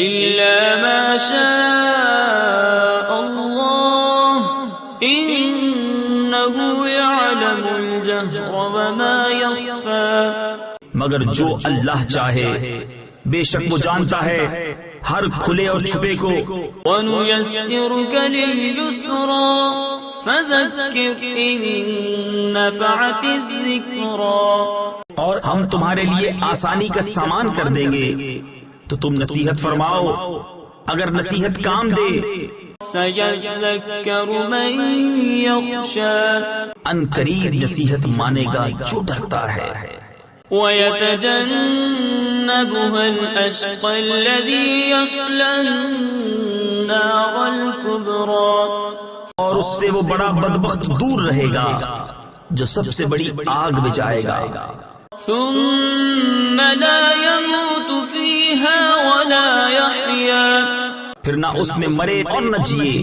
إلا ما شاء الله إنه يعلم الجهر وما يخفى مگر جو اللہ چاہے بے شک وہ جانتا ہے ہر کھلے اور چھپے کو. وَنُيَسِّرُكَ لِلْيُسْرَى فَذَكِّرْ إِن نَّفَعَتِ الذِّكْرَى اور ہم تمہارے لیے آسانی کا سامان کر دیں گے تو تم نصیحت فرماؤ اگر نصیحت کام دے. سَيَذَّكَّرُ مَن يَخْشَى ان قریب نصیحت مانے گا جو ڈرتا ہے. وَيَتَجَنَّبُهَا الْأَشْقَى الَّذِي يَصْلَى النَّارَ الْكُبْرَى اور اس سے وہ بڑا بدبخت دور رہے گا جو سب سے بڑی آگ میں جائے گا. ثُمَّ لَا يَمُوتُ فِيهَا وَلَا يَحْيَا پھر نہ اس میں مرے اور نہ جیے.